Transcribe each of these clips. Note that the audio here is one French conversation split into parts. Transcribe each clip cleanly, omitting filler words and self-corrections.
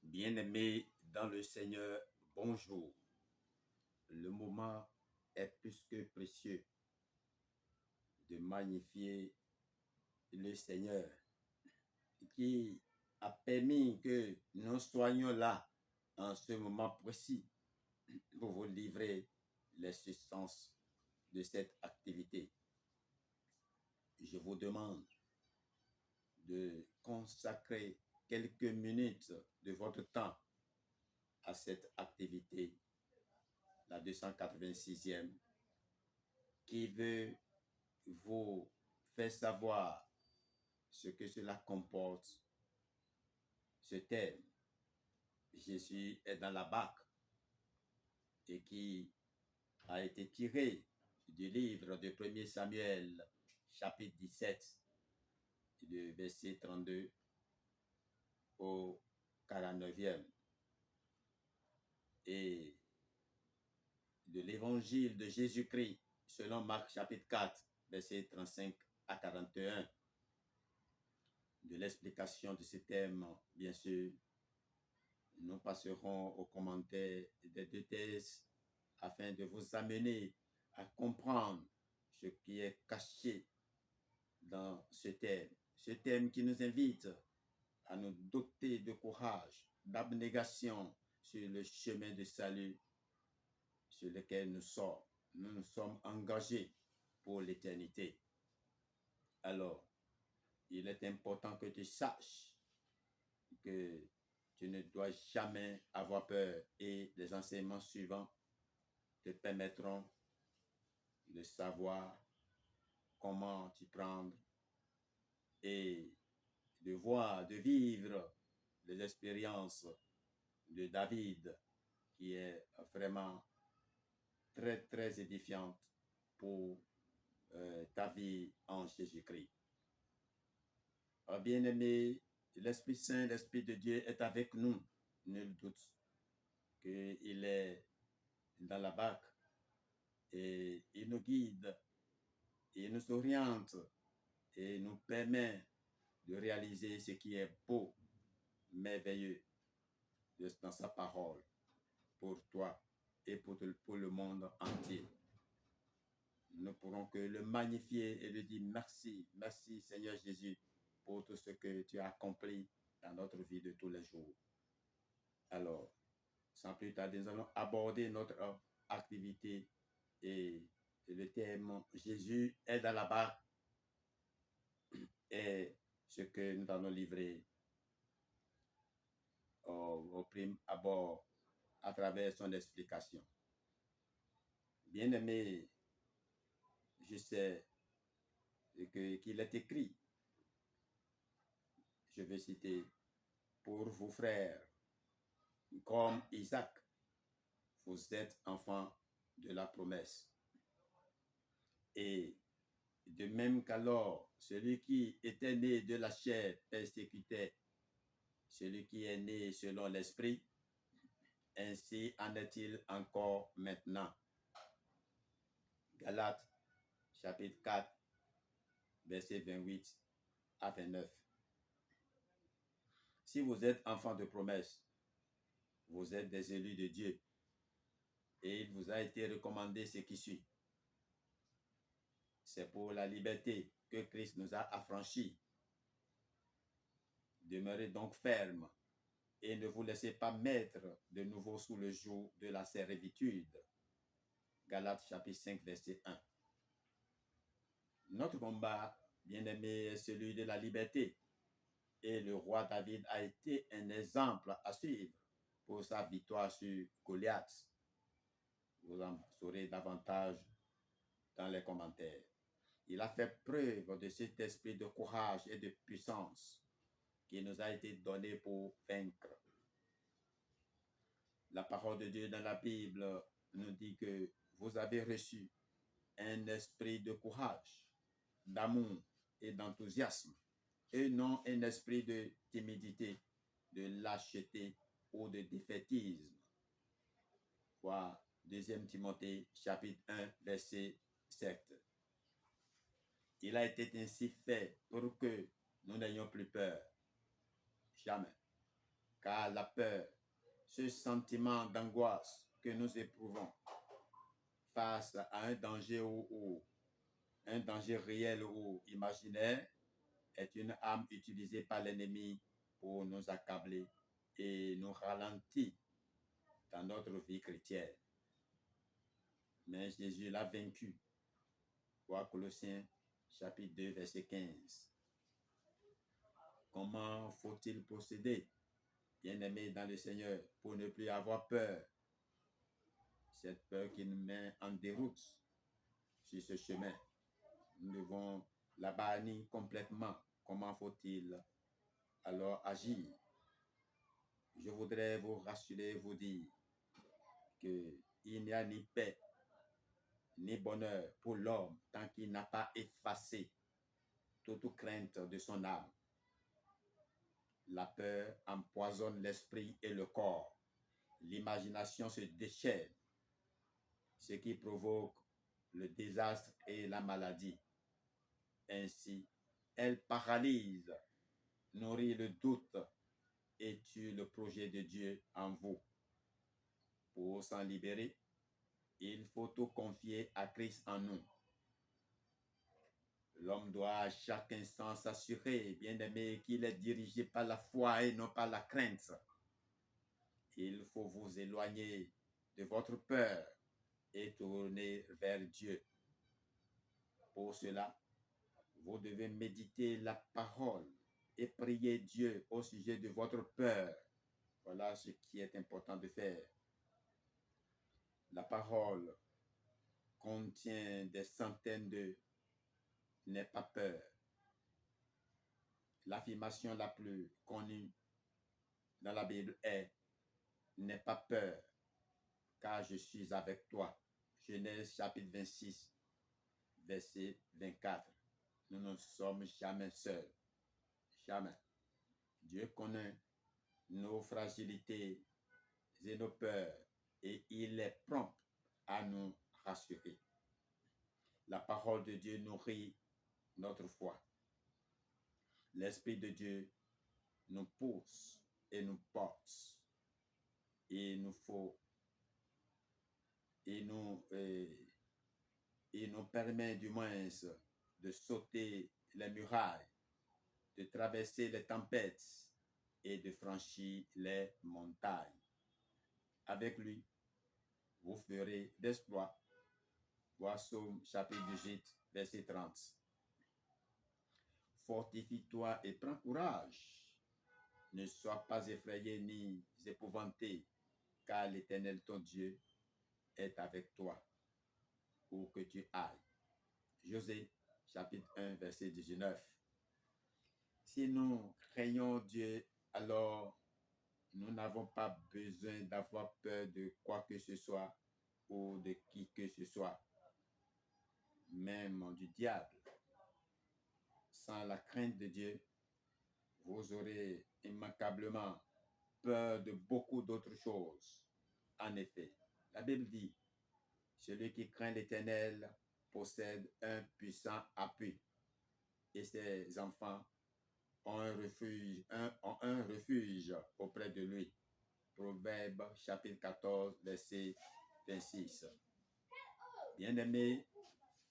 Bien-aimés dans le Seigneur, bonjour. Le moment est plus que précieux de magnifier le Seigneur qui a permis que nous soyons là en ce moment précis pour vous livrer les substances de cette activité. Je vous demande de consacrer quelques minutes de votre temps à cette activité, la 286e, qui veut vous faire savoir ce que cela comporte, ce thème. Jésus est dans la barque et qui a été tiré du livre de 1 Samuel, chapitre 17, du verset 32 au 49e, et de l'évangile de Jésus-Christ selon Marc, chapitre 4, verset 35 à 41. De l'explication de ce thème, bien sûr, nous passerons aux commentaires des deux thèses afin de vous amener à comprendre ce qui est caché dans ce thème. Ce thème qui nous invite à nous doter de courage, d'abnégation sur le chemin de salut sur lequel nous sommes. Nous nous sommes engagés pour l'éternité. Alors, il est important que tu saches que tu ne dois jamais avoir peur et les enseignements suivants te permettront de savoir comment t'y prendre et de voir, de vivre les expériences de David qui est vraiment très, très édifiante pour ta vie en Jésus-Christ. Bien-aimé, l'Esprit Saint, l'Esprit de Dieu est avec nous. Nul doute qu'il est dans la barque et il nous guide, il nous oriente et nous permet de réaliser ce qui est beau, merveilleux dans sa parole pour toi et pour le monde entier. Nous ne pourrons que le magnifier et lui dire merci, merci Seigneur Jésus pour tout ce que tu as accompli dans notre vie de tous les jours. Alors, sans plus tarder, nous allons aborder notre activité et le thème Jésus est dans la barque est ce que nous allons livrer au prime abord à travers son explication. Bien-aimé, je sais qu'il est écrit, je vais citer, pour vos frères, comme Isaac, vous êtes enfants de la promesse. Et de même qu'alors, celui qui était né de la chair persécutait celui qui est né selon l'esprit, ainsi en est-il encore maintenant. Galates, chapitre 4, versets 28 à 29. Si vous êtes enfants de promesse, vous êtes des élus de Dieu, et il vous a été recommandé ce qui suit. C'est pour la liberté que Christ nous a affranchis. Demeurez donc fermes et ne vous laissez pas mettre de nouveau sous le joug de la servitude. Galates chapitre 5, verset 1. Notre combat, bien-aimé, est celui de la liberté. Et le roi David a été un exemple à suivre pour sa victoire sur Goliath. Vous en saurez davantage dans les commentaires. Il a fait preuve de cet esprit de courage et de puissance qui nous a été donné pour vaincre. La parole de Dieu dans la Bible nous dit que vous avez reçu un esprit de courage, d'amour et d'enthousiasme, et non un esprit de timidité, de lâcheté ou de défaitisme. Voir 2 Timothée chapitre 1 verset 7. Il a été ainsi fait pour que nous n'ayons plus peur. Jamais. car la peur, ce sentiment d'angoisse que nous éprouvons face à un danger ou un danger réel ou imaginaire, est une arme utilisée par l'ennemi pour nous accabler et nous ralentir dans notre vie chrétienne. Mais Jésus l'a vaincu. Voir Colossiens chapitre 2, verset 15. Comment faut-il procéder, bien-aimé dans le Seigneur, pour ne plus avoir peur? Cette peur qui nous met en déroute sur ce chemin. Nous devons la bannir complètement. Comment faut-il alors agir? Je voudrais vous rassurer, vous dire qu'il n'y a ni paix ni bonheur pour l'homme tant qu'il n'a pas effacé toute crainte de son âme. La peur empoisonne l'esprit et le corps. L'imagination se déchaîne, ce qui provoque le désastre et la maladie. Ainsi, elle paralyse, nourrit le doute et tue le projet de Dieu en vous. Pour s'en libérer, il faut tout confier à Christ en nous. L'homme doit à chaque instant s'assurer, bien-aimé, qu'il est dirigé par la foi et non par la crainte. Il faut vous éloigner de votre peur et tourner vers Dieu. Pour cela, vous devez méditer la parole et prier Dieu au sujet de votre peur. Voilà ce qui est important de faire. La parole contient des centaines de « n'aie pas peur ». L'affirmation la plus connue dans la Bible est « n'aie pas peur, car je suis avec toi ». Genèse chapitre 26, verset 24. Nous ne sommes jamais seuls. Jamais. Dieu connaît nos fragilités et nos peurs et il est prompt à nous rassurer. La parole de Dieu nourrit notre foi. L'Esprit de Dieu nous pousse et nous porte. Il nous permet du moins de sauter les murailles, de traverser les tempêtes et de franchir les montagnes. Avec lui, vous ferez d'exploits. Voir Psaume chapitre 18, verset 30. Fortifie-toi et prends courage. Ne sois pas effrayé ni épouvanté, car l'Éternel ton Dieu est avec toi, où que tu ailles. Josée chapitre 1, verset 19. Si nous craignons Dieu, alors nous n'avons pas besoin d'avoir peur de quoi que ce soit ou de qui que ce soit, même du diable. Sans la crainte de Dieu, vous aurez immanquablement peur de beaucoup d'autres choses. En effet, la Bible dit, celui qui craint l'Éternel possède un puissant appui et ses enfants ont un refuge auprès de lui. Proverbe chapitre 14, verset 26. Bien-aimé,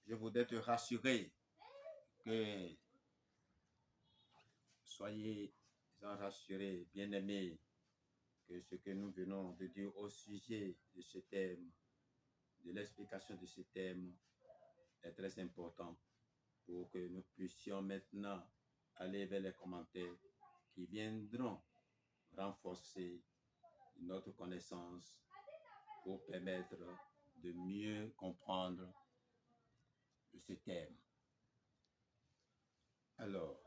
je voudrais te rassurer que soyez rassurés, bien-aimés, que ce que nous venons de dire au sujet de ce thème, de l'explication de ce thème, est très important pour que nous puissions maintenant aller vers les commentaires qui viendront renforcer notre connaissance pour permettre de mieux comprendre ce thème. Alors,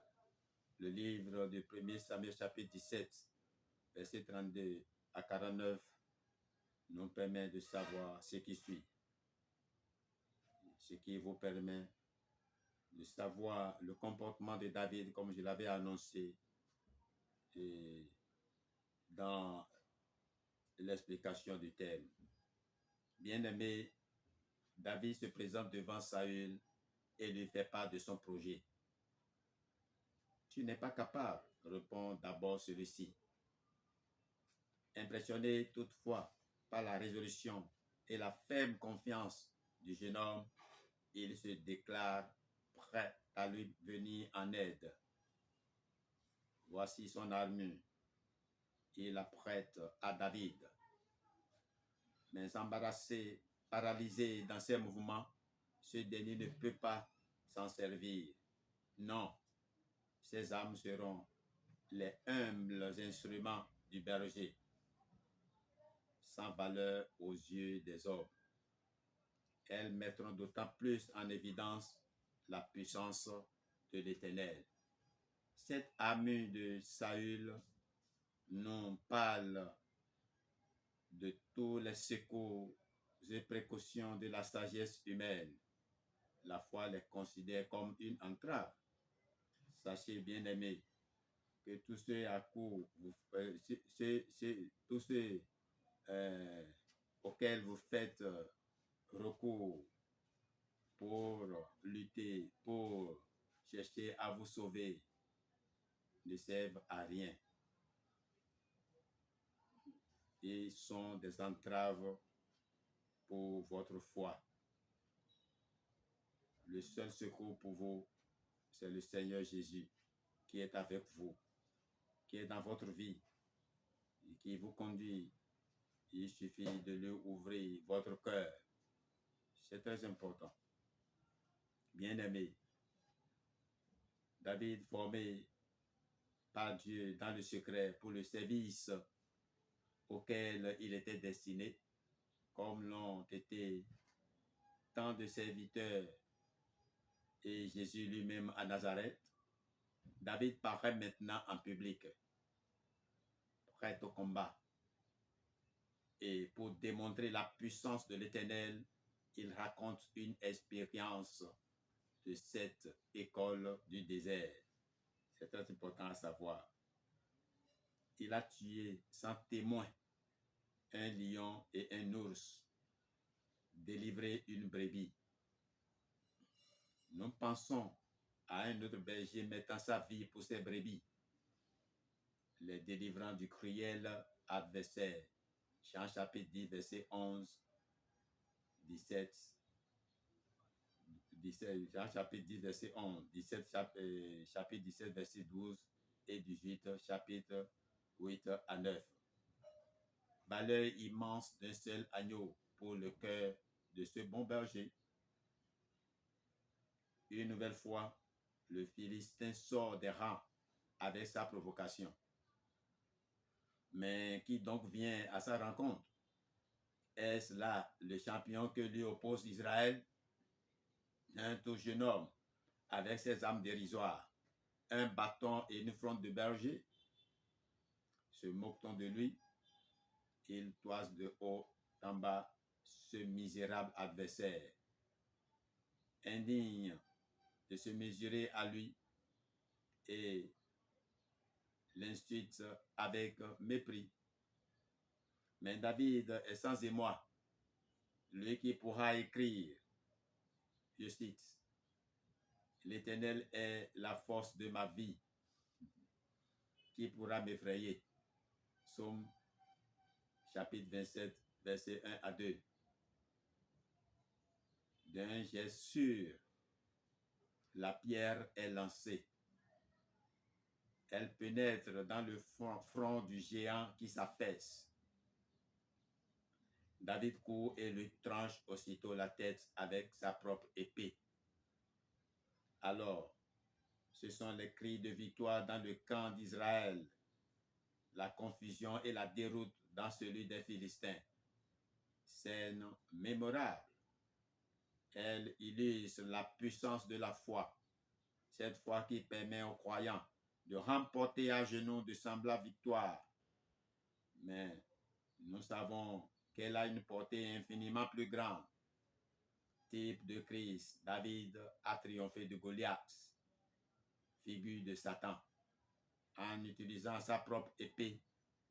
le livre de 1 Samuel chapitre 17, verset 32 à 49, nous permet de savoir ce qui suit. Ce qui vous permet de savoir le comportement de David, comme je l'avais annoncé dans l'explication du thème. Bien-aimé, David se présente devant Saül et lui fait part de son projet. Tu n'es pas capable, répond d'abord celui-ci. Impressionné toutefois par la résolution et la ferme confiance du jeune homme, il se déclare prêt à lui venir en aide. Voici son armure. Il la prête à David. Mais embarrassé, paralysé dans ses mouvements, ce dernier ne peut pas s'en servir. Non, ses armes seront les humbles instruments du berger, sans valeur aux yeux des hommes. Elles mettront d'autant plus en évidence la puissance de l'Éternel. Cette armure de Saül nous parle de tous les secours et précautions de la sagesse humaine. La foi les considère comme une entrave. Sachez, bien-aimés, que tous ceux à coup, tous ceux auxquels vous faites recours pour lutter, pour chercher à vous sauver, ne servent à rien. Ils sont des entraves pour votre foi. Le seul secours pour vous, c'est le Seigneur Jésus qui est avec vous, qui est dans votre vie et qui vous conduit. Il suffit de lui ouvrir votre cœur. C'est très important. Bien-aimé, David, formé par Dieu dans le secret pour le service auquel il était destiné, comme l'ont été tant de serviteurs et Jésus lui-même à Nazareth, David paraît maintenant en public, prêt au combat. Et pour démontrer la puissance de l'Éternel, il raconte une expérience de cette école du désert. C'est très important à savoir. Il a tué sans témoin un lion et un ours, délivré une brebis. Nous pensons à un autre berger mettant sa vie pour ses brebis, les délivrant du cruel adversaire. Jean chapitre 10, verset 11, 17, Jean chapitre 10, verset 11, 17, chapitre 17, verset 12 et 18, chapitre 8 à 9. Valeur immense d'un seul agneau pour le cœur de ce bon berger. Une nouvelle fois, le Philistin sort des rangs avec sa provocation. Mais qui donc vient à sa rencontre? Est-ce là le champion que lui oppose Israël? Un tout jeune homme avec ses armes dérisoires, un bâton et une fronde de berger? Se moque-t-on de lui? Il toise de haut en bas ce misérable adversaire, indigne de se mesurer à lui, et l'insulte avec mépris. Mais David est sans émoi, lui qui pourra écrire, je cite, l'Éternel est la force de ma vie, qui pourra m'effrayer. Psaume chapitre 27, verset 1 à 2. D'un geste sûr, la pierre est lancée. Elle pénètre dans le front du géant qui s'affaisse. David court et lui tranche aussitôt la tête avec sa propre épée. Alors, ce sont les cris de victoire dans le camp d'Israël, la confusion et la déroute dans celui des Philistins. Scène mémorable. Elle illustre la puissance de la foi, cette foi qui permet aux croyants de remporter à genoux de semblables victoires. Mais nous savons qu'elle a une portée infiniment plus grande. Type de Christ, David a triomphé de Goliath, figure de Satan, en utilisant sa propre épée,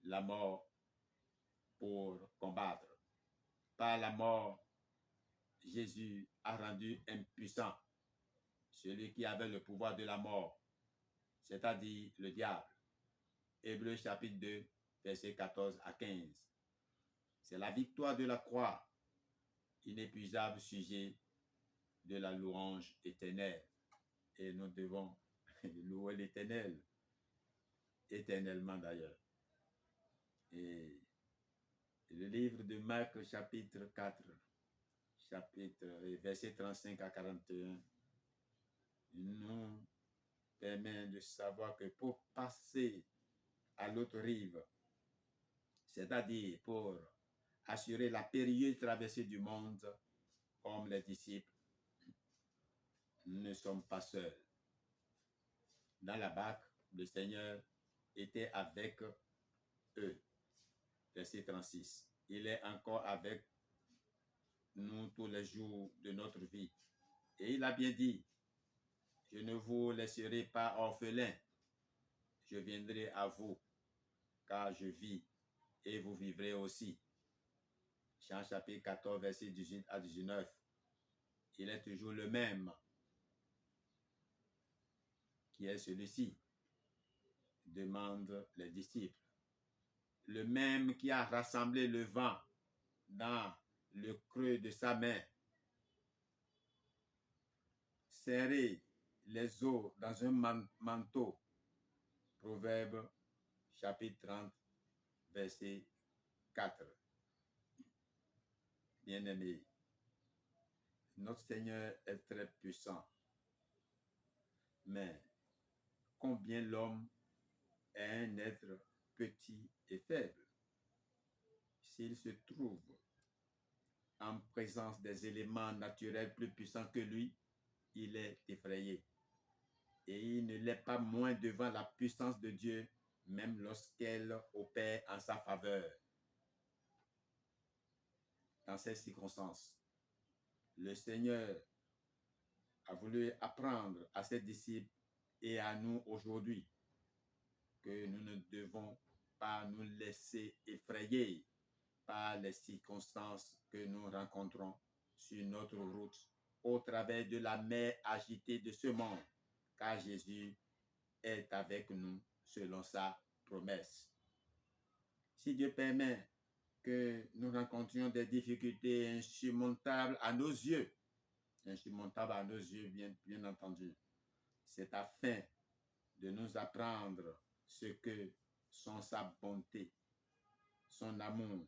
la mort, pour combattre. Par la mort, Jésus a rendu impuissant celui qui avait le pouvoir de la mort, c'est-à-dire le diable. Hébreux chapitre 2, versets 14 à 15. C'est la victoire de la croix, inépuisable sujet de la louange éternelle. Et nous devons louer l'Éternel, éternellement d'ailleurs. Et le livre de Marc, chapitre 4, verset 35 à 41, nous permet de savoir que pour passer à l'autre rive, c'est-à-dire pour assurer la périlleuse traversée du monde, comme les disciples, nous ne sommes pas seuls. Dans la barque, le Seigneur était avec eux. Verset 36. Il est encore avec nous tous les jours de notre vie. Et il a bien dit, je ne vous laisserai pas orphelins, je viendrai à vous, car je vis et vous vivrez aussi. Jean chapitre 14, verset 18 à 19. Il est toujours le même, qui est celui-ci, demandent les disciples. Le même qui a rassemblé le vent dans le creux de sa main, serré les eaux dans un manteau. Proverbe chapitre 30, verset 4. Bien-aimé, notre Seigneur est très puissant, mais combien l'homme est un être petit et faible. S'il se trouve en présence des éléments naturels plus puissants que lui, il est effrayé. Et il ne l'est pas moins devant la puissance de Dieu, même lorsqu'elle opère en sa faveur. Dans ces circonstances, le Seigneur a voulu apprendre à ses disciples et à nous aujourd'hui que nous ne devons pas nous laisser effrayer par les circonstances que nous rencontrons sur notre route au travers de la mer agitée de ce monde, car Jésus est avec nous selon sa promesse. Si Dieu permet que nous rencontrions des difficultés insurmontables à nos yeux, bien entendu, c'est afin de nous apprendre ce que sont sa bonté, son amour,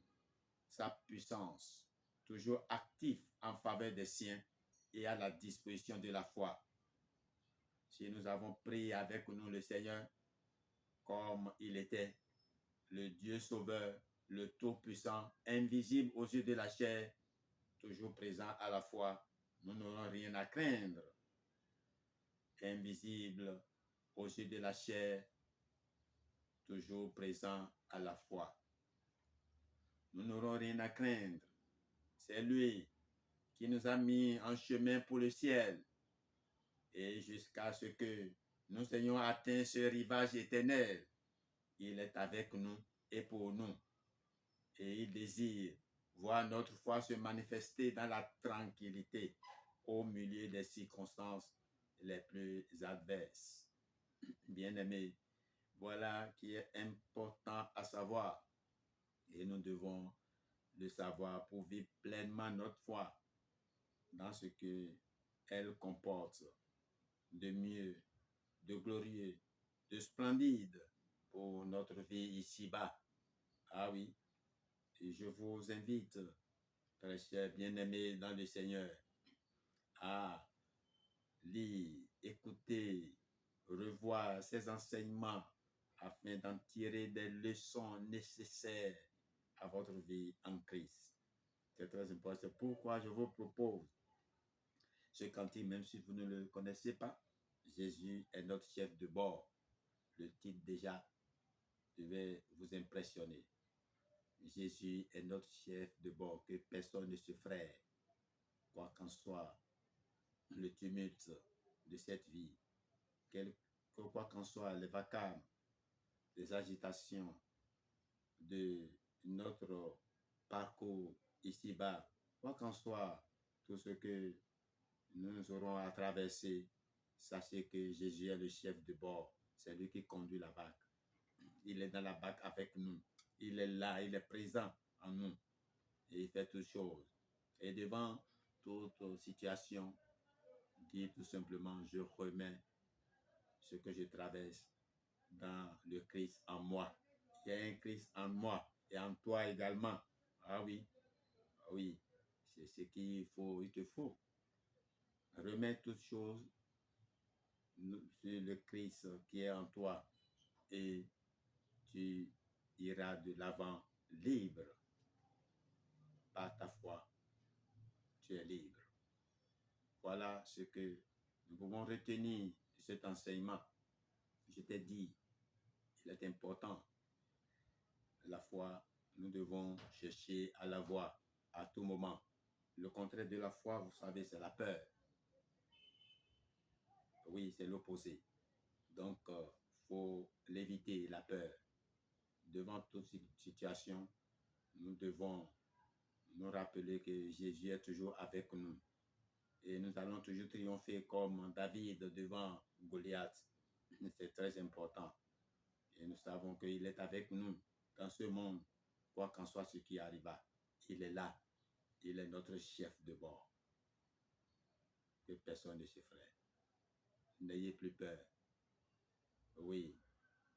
sa puissance, toujours actif en faveur des siens et à la disposition de la foi. Si nous avons prié avec nous le Seigneur, comme il était, le Dieu sauveur, le Tout-Puissant, invisible aux yeux de la chair, toujours présent à la fois, nous n'aurons rien à craindre. Invisible aux yeux de la chair, toujours présent à la fois. Nous n'aurons rien à craindre. C'est lui qui nous a mis en chemin pour le ciel. Et jusqu'à ce que nous ayons atteint ce rivage éternel, il est avec nous et pour nous. Et il désire voir notre foi se manifester dans la tranquillité au milieu des circonstances les plus adverses. Bien-aimés, voilà qui est important à savoir. Et nous devons le savoir pour vivre pleinement notre foi dans ce qu'elle comporte de mieux, de glorieux, de splendide pour notre vie ici-bas. Ah oui, et je vous invite, très chers bien-aimés dans le Seigneur, à lire, écouter, revoir ces enseignements afin d'en tirer des leçons nécessaires à votre vie en Christ. C'est très important. C'est pourquoi je vous propose ce cantique, même si vous ne le connaissez pas. Jésus est notre chef de bord. Le titre déjà devait vous impressionner. Jésus est notre chef de bord, que personne ne se frère, quoi qu'en soit le tumulte de cette vie, quoi qu'en soit les vacarmes, les agitations de notre parcours ici-bas, quoi qu'en soit tout ce que nous aurons à traverser, sachez que Jésus est le chef de bord. C'est lui qui conduit la barque. Il est dans la barque avec nous. il est là, il est présent en nous. Et il fait toutes choses. Et devant toute situation, dit tout simplement, je remets ce que je traverse dans le Christ en moi. Il y a un Christ en moi et en toi également. Ah oui, oui, c'est ce qu'il faut, il te faut. Remets toutes choses sur le Christ qui est en toi et tu iras de l'avant libre. Par ta foi, tu es libre. Voilà ce que nous pouvons retenir de cet enseignement. Je t'ai dit, il est important. La foi, nous devons chercher à l'avoir à tout moment. Le contraire de la foi, vous savez, c'est la peur. Oui, c'est l'opposé. Donc, faut l'éviter, la peur. Devant toute situation, nous devons nous rappeler que Jésus est toujours avec nous. Et nous allons toujours triompher comme David devant Goliath. C'est très important. Et nous savons qu'il est avec nous dans ce monde, quoi qu'en soit ce qui arriva. Il est là. Il est notre chef de bord. Que personne ne s'effraie. N'ayez plus peur. Oui,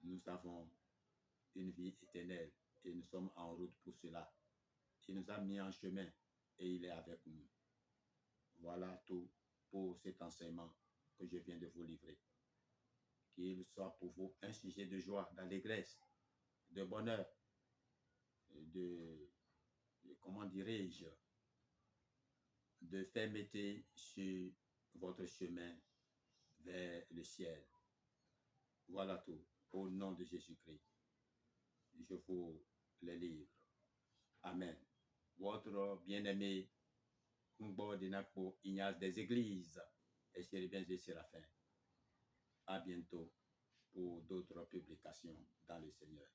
nous avons une vie éternelle et nous sommes en route pour cela. Il nous a mis en chemin et il est avec nous. Voilà tout pour cet enseignement que je viens de vous livrer. Qu'il soit pour vous un sujet de joie, d'allégresse, de bonheur, de comment dirais-je, de fermeté sur votre chemin vers le ciel. Voilà tout. Au nom de Jésus-Christ, je vous les livre. Amen. Votre bien-aimé Ngbo Dinakpo Ignace des Églises et Chérubins et Séraphins. À bientôt pour d'autres publications dans le Seigneur.